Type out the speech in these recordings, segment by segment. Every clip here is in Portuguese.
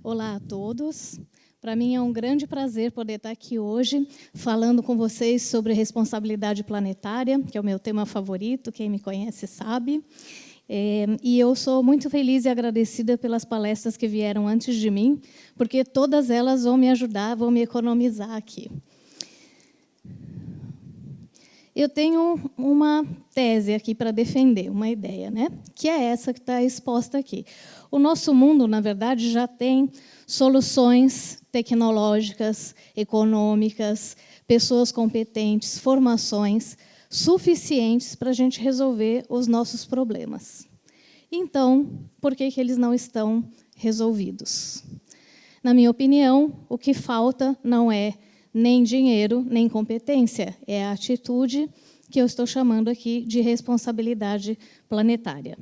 Olá a todos. Para mim é um grande prazer poder estar aqui hoje falando com vocês sobre responsabilidade planetária, que é o meu tema favorito, quem me conhece sabe. E eu sou muito feliz e agradecida pelas palestras que vieram antes de mim, porque todas elas vão me ajudar, vão me economizar aqui. Eu tenho uma tese aqui para defender, uma ideia, né? Que é essa que está exposta aqui. O nosso mundo, na verdade, já tem soluções tecnológicas, econômicas, pessoas competentes, formações suficientes para a gente resolver os nossos problemas. Então, por que eles não estão resolvidos? Na minha opinião, o que falta não é nem dinheiro, nem competência. É a atitude que eu estou chamando aqui de responsabilidade planetária.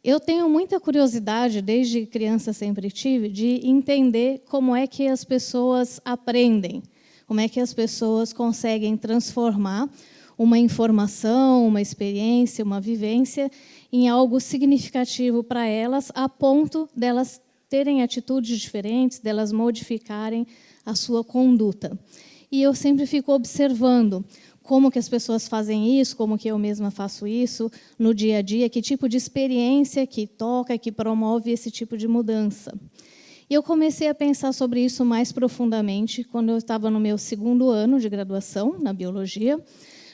Eu tenho muita curiosidade, desde criança sempre tive, de entender como é que as pessoas aprendem, como é que as pessoas conseguem transformar uma informação, uma experiência, uma vivência em algo significativo para elas, a ponto delas terem atitudes diferentes, delas modificarem a sua conduta. E eu sempre fico observando como que as pessoas fazem isso, como que eu mesma faço isso no dia a dia, que tipo de experiência que toca, que promove esse tipo de mudança. E eu comecei a pensar sobre isso mais profundamente quando eu estava no meu segundo ano de graduação, na biologia,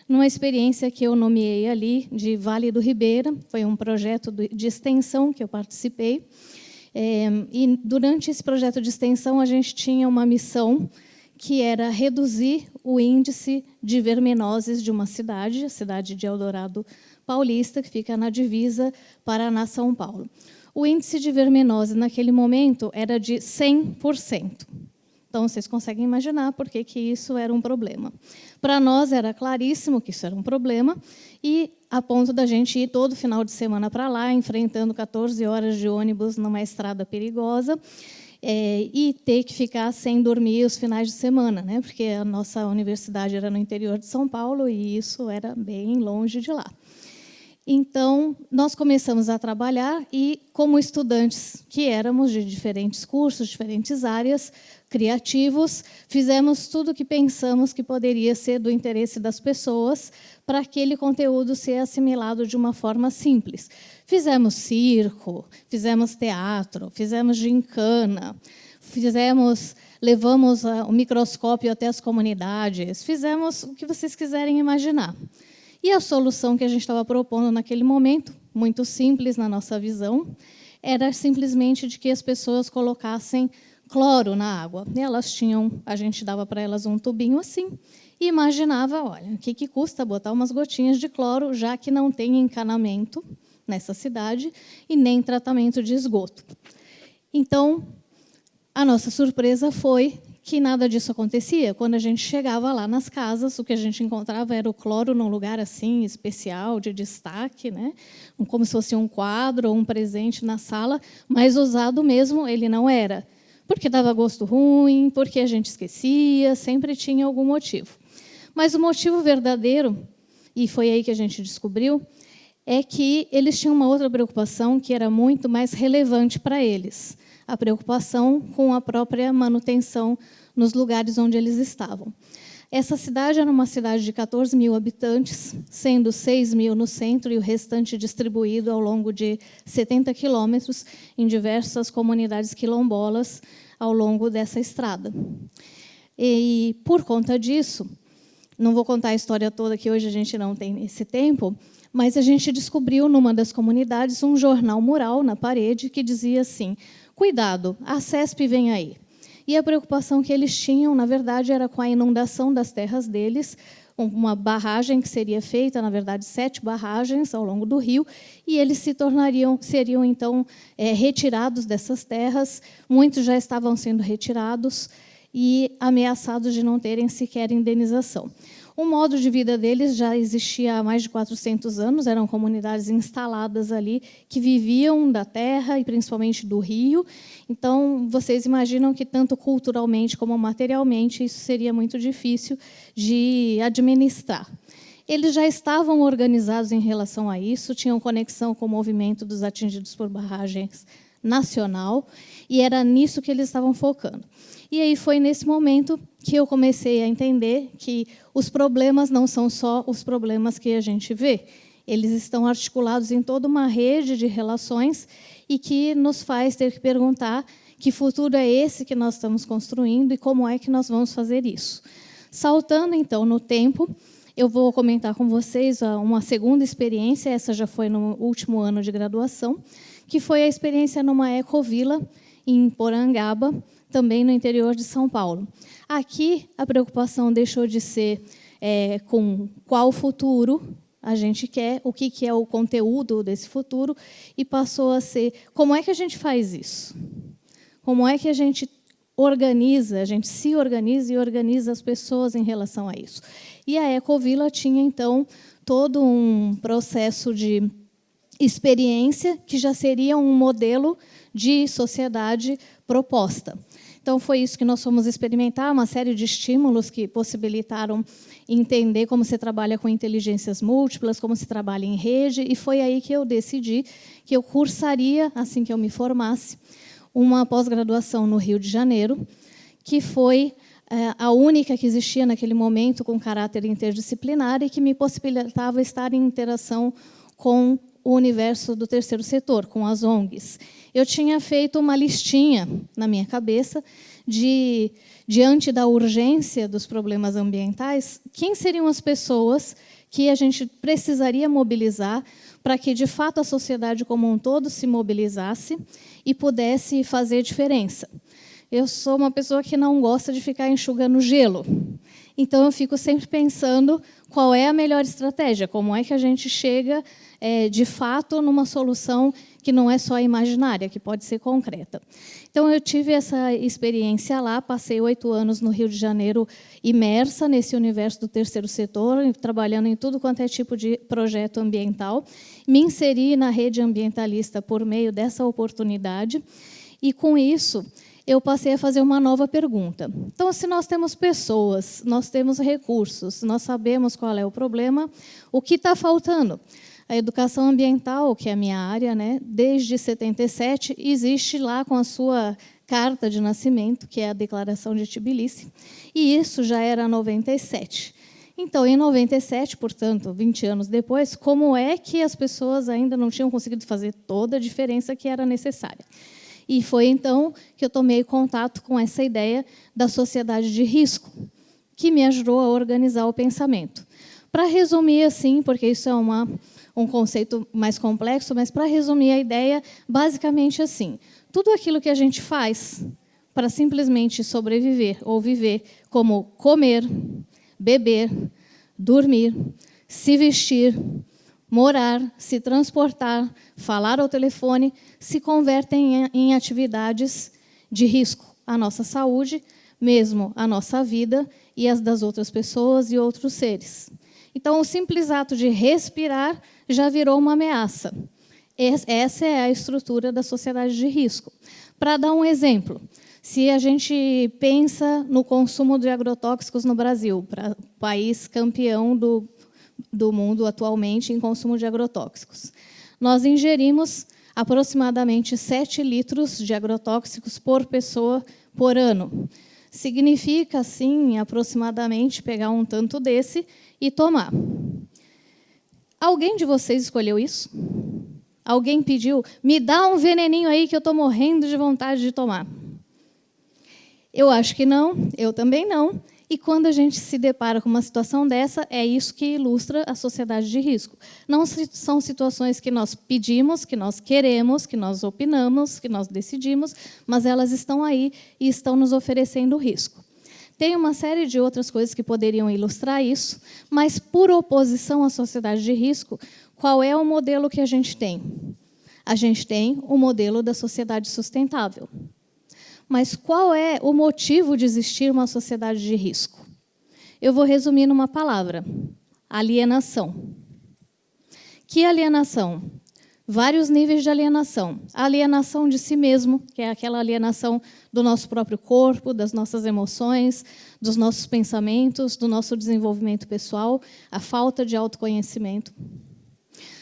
numa experiência que eu nomeei ali de Vale do Ribeira. Foi um projeto de extensão que eu participei. E durante esse projeto de extensão, a gente tinha uma missão que era reduzir o índice de verminoses de uma cidade, a cidade de Eldorado Paulista, que fica na divisa Paraná-São Paulo. O índice de verminose, naquele momento, era de 100%. Então, vocês conseguem imaginar por que isso era um problema. Para nós, era claríssimo que isso era um problema, e a ponto da gente ir todo final de semana para lá, enfrentando 14 horas de ônibus numa estrada perigosa, e ter que ficar sem dormir os finais de semana, né? Porque a nossa universidade era no interior de São Paulo, e isso era bem longe de lá. Então, nós começamos a trabalhar e, como estudantes que éramos de diferentes cursos, diferentes áreas, criativos, fizemos tudo o que pensamos que poderia ser do interesse das pessoas para aquele conteúdo ser assimilado de uma forma simples. Fizemos circo, fizemos teatro, fizemos gincana, levamos o microscópio até as comunidades, fizemos o que vocês quiserem imaginar. E a solução que a gente estava propondo naquele momento, muito simples na nossa visão, era simplesmente de que as pessoas colocassem cloro na água. E a gente dava para elas um tubinho assim e imaginava, olha, o que custa botar umas gotinhas de cloro, já que não tem encanamento nessa cidade e nem tratamento de esgoto. Então, a nossa surpresa foi que nada disso acontecia. Quando a gente chegava lá nas casas, o que a gente encontrava era o cloro num lugar assim especial, de destaque, né? Como se fosse um quadro ou um presente na sala, mas usado mesmo ele não era. Porque dava gosto ruim, porque a gente esquecia, sempre tinha algum motivo. Mas o motivo verdadeiro, e foi aí que a gente descobriu, é que eles tinham uma outra preocupação que era muito mais relevante para eles, a preocupação com a própria manutenção nos lugares onde eles estavam. Essa cidade era uma cidade de 14 mil habitantes, sendo 6 mil no centro e o restante distribuído ao longo de 70 quilômetros em diversas comunidades quilombolas ao longo dessa estrada. E, por conta disso, não vou contar a história toda, que hoje a gente não tem esse tempo, mas a gente descobriu, numa das comunidades, um jornal mural na parede que dizia assim: cuidado, a CESP vem aí. E a preocupação que eles tinham, na verdade, era com a inundação das terras deles, uma barragem que seria feita, na verdade, 7 barragens ao longo do rio, e eles seriam então retirados dessas terras. Muitos já estavam sendo retirados e ameaçados de não terem sequer indenização. O modo de vida deles já existia há mais de 400 anos, eram comunidades instaladas ali que viviam da terra e principalmente do rio. Então, vocês imaginam que tanto culturalmente como materialmente isso seria muito difícil de administrar. Eles já estavam organizados em relação a isso, tinham conexão com o movimento dos atingidos por barragens nacional, e era nisso que eles estavam focando. E aí foi nesse momento que eu comecei a entender que os problemas não são só os problemas que a gente vê, eles estão articulados em toda uma rede de relações e que nos faz ter que perguntar que futuro é esse que nós estamos construindo e como é que nós vamos fazer isso. Saltando, então, no tempo, eu vou comentar com vocês uma segunda experiência, essa já foi no último ano de graduação, que foi a experiência numa ecovila em Porangaba, também no interior de São Paulo. Aqui, a preocupação deixou de ser com qual futuro a gente quer, o que é o conteúdo desse futuro, e passou a ser como é que a gente faz isso? Como é que a gente organiza, a gente se organiza e organiza as pessoas em relação a isso? E a Ecovila tinha, então, todo um processo de experiência que já seria um modelo de sociedade proposta. Então, foi isso que nós fomos experimentar, uma série de estímulos que possibilitaram entender como se trabalha com inteligências múltiplas, como se trabalha em rede, e foi aí que eu decidi que eu cursaria, assim que eu me formasse, uma pós-graduação no Rio de Janeiro, que foi a única que existia naquele momento com caráter interdisciplinar e que me possibilitava estar em interação com o universo do terceiro setor, com as ONGs. Eu tinha feito uma listinha na minha cabeça de, diante da urgência dos problemas ambientais, quem seriam as pessoas que a gente precisaria mobilizar para que, de fato, a sociedade como um todo se mobilizasse e pudesse fazer diferença. Eu sou uma pessoa que não gosta de ficar enxugando gelo. Então, eu fico sempre pensando qual é a melhor estratégia, como é que a gente chega, de fato, numa solução que não é só imaginária, que pode ser concreta. Então, eu tive essa experiência lá, passei 8 anos no Rio de Janeiro, imersa nesse universo do terceiro setor, trabalhando em tudo quanto é tipo de projeto ambiental. Me inseri na rede ambientalista por meio dessa oportunidade, e, com isso, eu passei a fazer uma nova pergunta. Então, se nós temos pessoas, nós temos recursos, nós sabemos qual é o problema, o que está faltando? A educação ambiental, que é a minha área, né, desde 77, existe lá com a sua carta de nascimento, que é a Declaração de Tbilisi, e isso já era 97. Então, em 97, portanto, 20 anos depois, como é que as pessoas ainda não tinham conseguido fazer toda a diferença que era necessária? E foi, então, que eu tomei contato com essa ideia da sociedade de risco, que me ajudou a organizar o pensamento. Para resumir assim, porque isso é um conceito mais complexo, mas para resumir a ideia, basicamente assim, tudo aquilo que a gente faz para simplesmente sobreviver ou viver, como comer, beber, dormir, se vestir, morar, se transportar, falar ao telefone, se convertem em atividades de risco à nossa saúde, mesmo à nossa vida e as das outras pessoas e outros seres. Então, o simples ato de respirar já virou uma ameaça. Essa é a estrutura da sociedade de risco. Para dar um exemplo, se a gente pensa no consumo de agrotóxicos no Brasil, para o país campeão do mundo atualmente em consumo de agrotóxicos, nós ingerimos aproximadamente 7 litros de agrotóxicos por pessoa por ano. Significa, assim, aproximadamente, pegar um tanto desse e tomar. Alguém de vocês escolheu isso? Alguém pediu, me dá um veneninho aí que eu estou morrendo de vontade de tomar? Eu acho que não, eu também não. E quando a gente se depara com uma situação dessa, é isso que ilustra a sociedade de risco. Não são situações que nós pedimos, que nós queremos, que nós opinamos, que nós decidimos, mas elas estão aí e estão nos oferecendo risco. Tem uma série de outras coisas que poderiam ilustrar isso, mas, por oposição à sociedade de risco, qual é o modelo que a gente tem? A gente tem o modelo da sociedade sustentável. Mas qual é o motivo de existir uma sociedade de risco? Eu vou resumir numa palavra: alienação. Que alienação? Vários níveis de alienação. A alienação de si mesmo, que é aquela alienação do nosso próprio corpo, das nossas emoções, dos nossos pensamentos, do nosso desenvolvimento pessoal, a falta de autoconhecimento.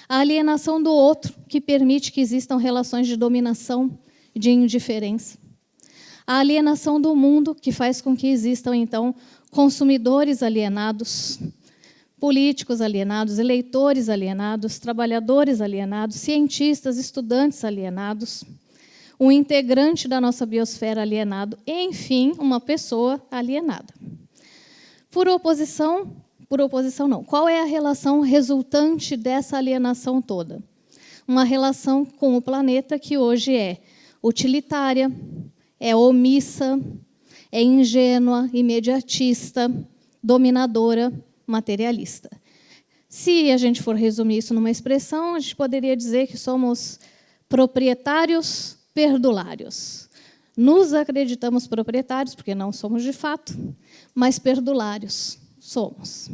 A alienação do outro, que permite que existam relações de dominação, de indiferença. A alienação do mundo, que faz com que existam, então, consumidores alienados, políticos alienados, eleitores alienados, trabalhadores alienados, cientistas, estudantes alienados, um integrante da nossa biosfera alienado, enfim, uma pessoa alienada. Por oposição não. Qual é a relação resultante dessa alienação toda? Uma relação com o planeta que hoje é utilitária, é omissa, é ingênua, imediatista, dominadora, materialista. Se a gente for resumir isso numa expressão, a gente poderia dizer que somos proprietários perdulários. Nos acreditamos proprietários, porque não somos de fato, mas perdulários somos.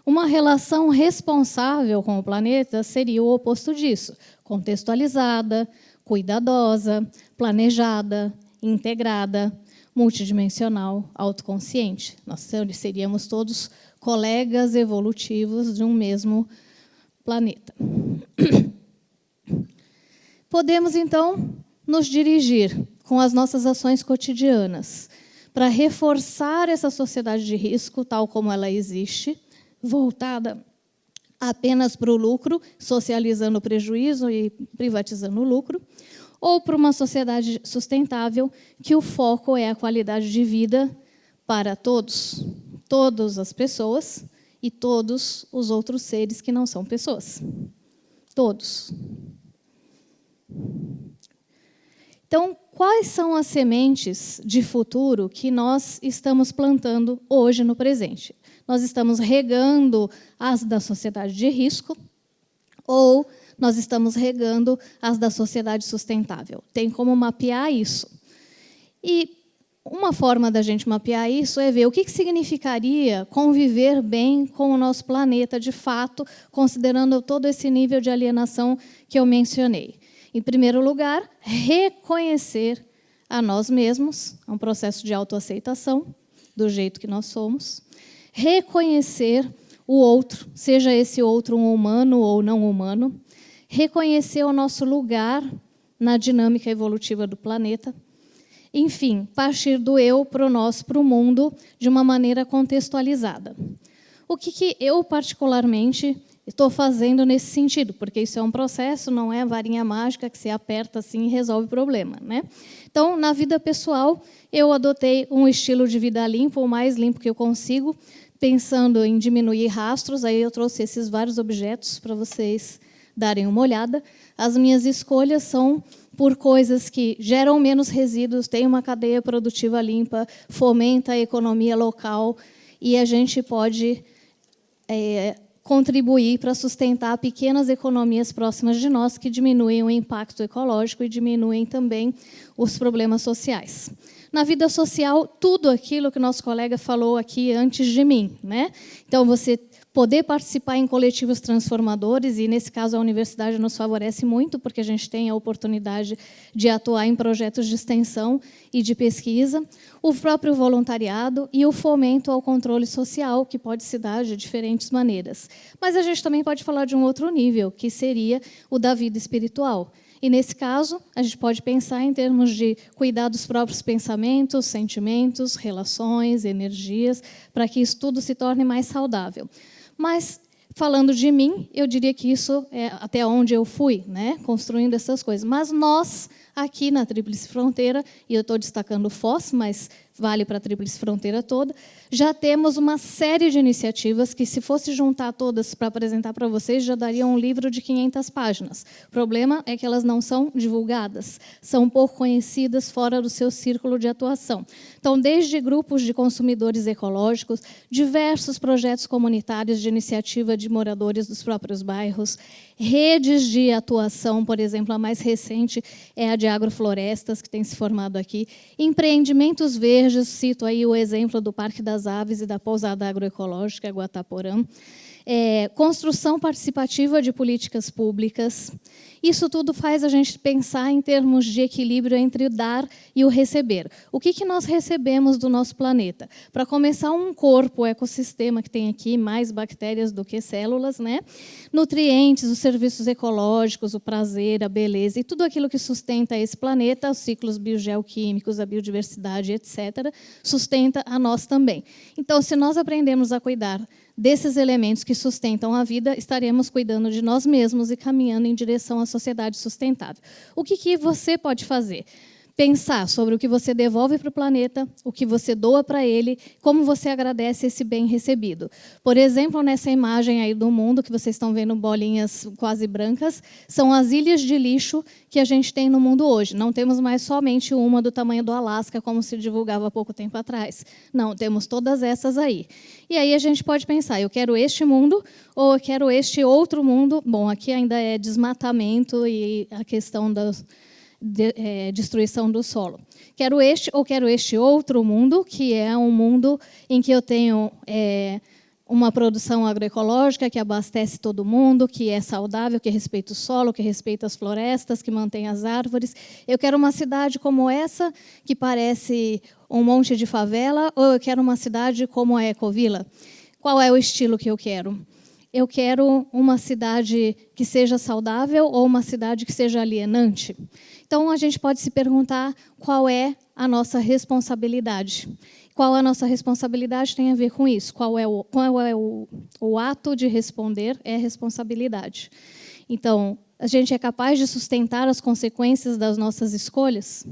Uma relação responsável com o planeta seria o oposto disso, contextualizada, cuidadosa, planejada, integrada, multidimensional, autoconsciente. Nós seríamos todos colegas evolutivos de um mesmo planeta. Podemos, então, nos dirigir com as nossas ações cotidianas para reforçar essa sociedade de risco, tal como ela existe, voltada apenas para o lucro, socializando o prejuízo e privatizando o lucro, ou para uma sociedade sustentável, que o foco é a qualidade de vida para todos, todas as pessoas e todos os outros seres que não são pessoas. Todos. Então, quais são as sementes de futuro que nós estamos plantando hoje no presente? Nós estamos regando as da sociedade de risco ou nós estamos regando as da sociedade sustentável? Tem como mapear isso. E uma forma da gente mapear isso é ver o que significaria conviver bem com o nosso planeta, de fato, considerando todo esse nível de alienação que eu mencionei. Em primeiro lugar, reconhecer a nós mesmos, é um processo de autoaceitação, do jeito que nós somos. Reconhecer o outro, seja esse outro um humano ou não humano. Reconhecer o nosso lugar na dinâmica evolutiva do planeta. Enfim, partir do eu para o nós, para o mundo, de uma maneira contextualizada. O que eu, particularmente, estou fazendo nesse sentido? Porque isso é um processo, não é varinha mágica que você aperta assim e resolve o problema, né? Então, na vida pessoal, eu adotei um estilo de vida limpo, o mais limpo que eu consigo, pensando em diminuir rastros. Aí eu trouxe esses vários objetos para vocês darem uma olhada. As minhas escolhas são por coisas que geram menos resíduos, têm uma cadeia produtiva limpa, fomenta a economia local, e a gente pode contribuir para sustentar pequenas economias próximas de nós que diminuem o impacto ecológico e diminuem também os problemas sociais. Na vida social, tudo aquilo que nosso colega falou aqui antes de mim, né? Então, você poder participar em coletivos transformadores, e, nesse caso, a universidade nos favorece muito, porque a gente tem a oportunidade de atuar em projetos de extensão e de pesquisa, o próprio voluntariado e o fomento ao controle social, que pode se dar de diferentes maneiras. Mas a gente também pode falar de um outro nível, que seria o da vida espiritual. E, nesse caso, a gente pode pensar em termos de cuidar dos próprios pensamentos, sentimentos, relações, energias, para que isso tudo se torne mais saudável. Mas, falando de mim, eu diria que isso é até onde eu fui, né, construindo essas coisas. Mas nós, aqui na Tríplice Fronteira, e eu estou destacando o Foz, mas vale para a Tríplice Fronteira toda, já temos uma série de iniciativas que, se fosse juntar todas para apresentar para vocês, já daria um livro de 500 páginas. O problema é que elas não são divulgadas, são pouco conhecidas fora do seu círculo de atuação. Então, desde grupos de consumidores ecológicos, diversos projetos comunitários de iniciativa de moradores dos próprios bairros, redes de atuação, por exemplo, a mais recente é a de agroflorestas, que tem se formado aqui, empreendimentos verdes, cito aí o exemplo do Parque das Aves e da Pousada Agroecológica Guataporã, construção participativa de políticas públicas. Isso tudo faz a gente pensar em termos de equilíbrio entre o dar e o receber. O que nós recebemos do nosso planeta? Para começar, um corpo, o ecossistema que tem aqui, mais bactérias do que células, né? Nutrientes, os serviços ecológicos, o prazer, a beleza e tudo aquilo que sustenta esse planeta, os ciclos biogeoquímicos, a biodiversidade, etc., sustenta a nós também. Então, se nós aprendemos a cuidar desses elementos que sustentam a vida, estaremos cuidando de nós mesmos e caminhando em direção à sociedade sustentável. O que você pode fazer? Pensar sobre o que você devolve para o planeta, o que você doa para ele, como você agradece esse bem recebido. Por exemplo, nessa imagem aí do mundo, que vocês estão vendo bolinhas quase brancas, são as ilhas de lixo que a gente tem no mundo hoje. Não temos mais somente uma do tamanho do Alasca, como se divulgava há pouco tempo atrás. Não, temos todas essas aí. E aí a gente pode pensar, eu quero este mundo ou eu quero este outro mundo. Bom, aqui ainda é desmatamento e a questão das destruição do solo. Quero este ou quero este outro mundo, que é um mundo em que eu tenho uma produção agroecológica que abastece todo mundo, que é saudável, que respeita o solo, que respeita as florestas, que mantém as árvores. Eu quero uma cidade como essa, que parece um monte de favela, ou eu quero uma cidade como a Ecovila? Qual é o estilo que eu quero? Eu quero uma cidade que seja saudável ou uma cidade que seja alienante? Então, a gente pode se perguntar qual é a nossa responsabilidade. Qual a nossa responsabilidade tem a ver com isso? Qual é o ato de responder é responsabilidade. Então, a gente é capaz de sustentar as consequências das nossas escolhas?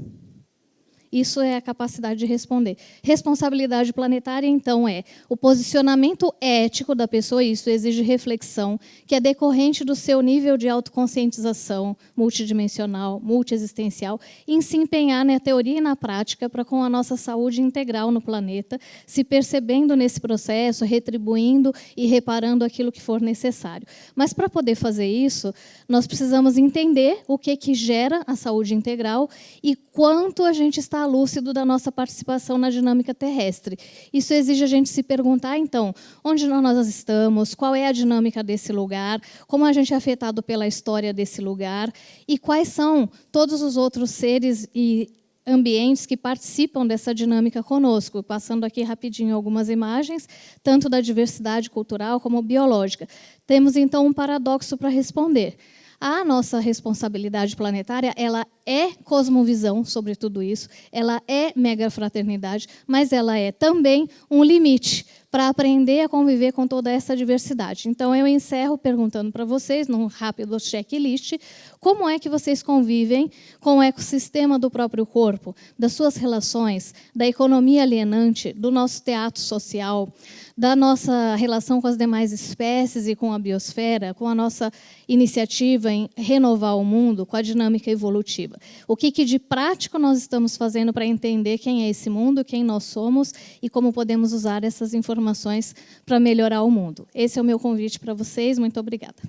Isso é a capacidade de responder. Responsabilidade planetária, então, é o posicionamento ético da pessoa, isso exige reflexão, que é decorrente do seu nível de autoconscientização multidimensional, multiexistencial, em se empenhar na teoria e na prática para com a nossa saúde integral no planeta, se percebendo nesse processo, retribuindo e reparando aquilo que for necessário. Mas, para poder fazer isso, nós precisamos entender o que gera a saúde integral e quanto a gente está lúcido da nossa participação na dinâmica terrestre. Isso exige a gente se perguntar, então, onde nós estamos, qual é a dinâmica desse lugar, como a gente é afetado pela história desse lugar e quais são todos os outros seres e ambientes que participam dessa dinâmica conosco. Passando aqui rapidinho algumas imagens, tanto da diversidade cultural como biológica. Temos, então, um paradoxo para responder. A nossa responsabilidade planetária, ela é cosmovisão sobre tudo isso, ela é megafraternidade, mas ela é também um limite para aprender a conviver com toda essa diversidade. Então, eu encerro perguntando para vocês, num rápido checklist, como é que vocês convivem com o ecossistema do próprio corpo, das suas relações, da economia alienante, do nosso teatro social, da nossa relação com as demais espécies e com a biosfera, com a nossa iniciativa em renovar o mundo, com a dinâmica evolutiva. O que de prático nós estamos fazendo para entender quem é esse mundo, quem nós somos e como podemos usar essas informações para melhorar o mundo. Esse é o meu convite para vocês. Muito obrigada.